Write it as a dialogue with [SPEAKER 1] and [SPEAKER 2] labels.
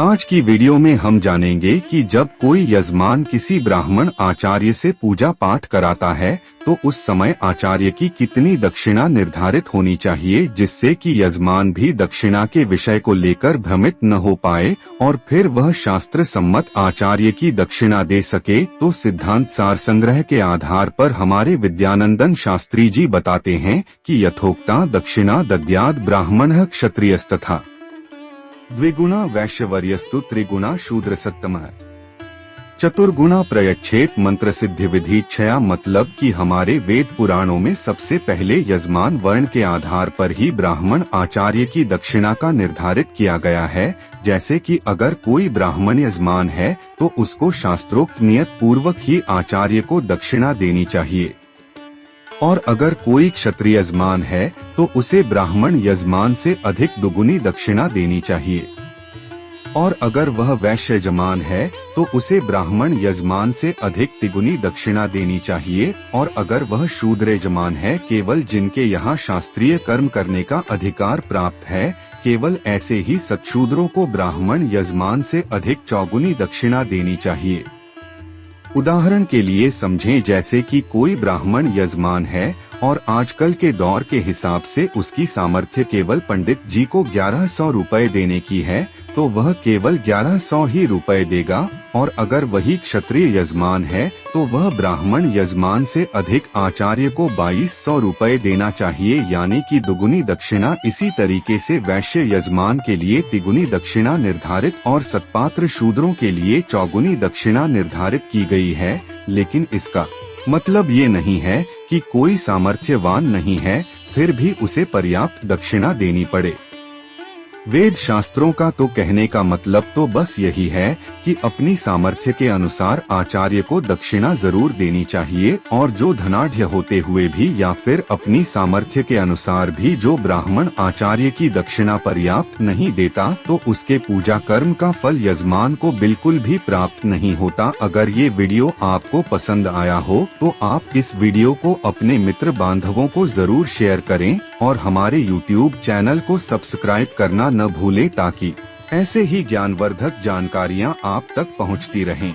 [SPEAKER 1] आज की वीडियो में हम जानेंगे कि जब कोई यजमान किसी ब्राह्मण आचार्य से पूजा पाठ कराता है तो उस समय आचार्य की कितनी दक्षिणा निर्धारित होनी चाहिए, जिससे कि यजमान भी दक्षिणा के विषय को लेकर भ्रमित न हो पाए और फिर वह शास्त्र सम्मत आचार्य की दक्षिणा दे सके। तो सिद्धांत सार संग्रह के आधार पर हमारे विद्यानंदन शास्त्री जी बताते हैं कि यथोक्ता दक्षिणा दद्यात् ब्राह्मणः क्षत्रियस्तथा द्विगुणा वैश्यवर्यस्तु त्रिगुणा शूद्रसत्तमः। चतुर्गुणा प्रयच्छेद मंत्र सिद्धि विधि क्षया, मतलब कि हमारे वेद पुराणों में सबसे पहले यजमान वर्ण के आधार पर ही ब्राह्मण आचार्य की दक्षिणा का निर्धारित किया गया है। जैसे कि अगर कोई ब्राह्मण यजमान है तो उसको शास्त्रोक्त नियत पूर्वक ही आचार्य को दक्षिणा देनी चाहिए, और अगर कोई क्षत्रिय यजमान है तो उसे ब्राह्मण यजमान से अधिक दुगुनी दक्षिणा देनी चाहिए, और अगर वह वैश्य यजमान है तो उसे ब्राह्मण यजमान से अधिक तिगुनी दक्षिणा देनी चाहिए, और अगर वह शूद्र यजमान है, केवल जिनके यहाँ शास्त्रीय कर्म करने का अधिकार प्राप्त है, केवल ऐसे ही सत्शूद्रों को ब्राह्मण यजमान से अधिक चौगुनी दक्षिणा देनी चाहिए। उदाहरण के लिए समझें, जैसे कि कोई ब्राह्मण यजमान है और आजकल के दौर के हिसाब से उसकी सामर्थ्य केवल पंडित जी को 1100 रुपए देने की है तो वह केवल 1100 ही रुपए देगा, और अगर वही क्षत्रिय यजमान है तो वह ब्राह्मण यजमान से अधिक आचार्य को 2200 रुपए देना चाहिए, यानी कि दुगुनी दक्षिणा। इसी तरीके से वैश्य यजमान के लिए तिगुनी दक्षिणा निर्धारित और सत्पात्र शूद्रों के लिए चौगुनी दक्षिणा निर्धारित की गई है। लेकिन इसका मतलब ये नहीं है कि कोई सामर्थ्यवान नहीं है फिर भी उसे पर्याप्त दक्षिणा देनी पड़े। वेद शास्त्रों का तो कहने का मतलब तो बस यही है कि अपनी सामर्थ्य के अनुसार आचार्य को दक्षिणा जरूर देनी चाहिए, और जो धनाढ्य होते हुए भी या फिर अपनी सामर्थ्य के अनुसार भी जो ब्राह्मण आचार्य की दक्षिणा पर्याप्त नहीं देता तो उसके पूजा कर्म का फल यजमान को बिल्कुल भी प्राप्त नहीं होता। अगर ये वीडियो आपको पसंद आया हो तो आप इस वीडियो को अपने मित्र बांधवों को जरूर शेयर करें और हमारे YouTube चैनल को सब्सक्राइब करना न भूलें, ताकि ऐसे ही ज्ञानवर्धक जानकारियाँ आप तक पहुँचती रहें।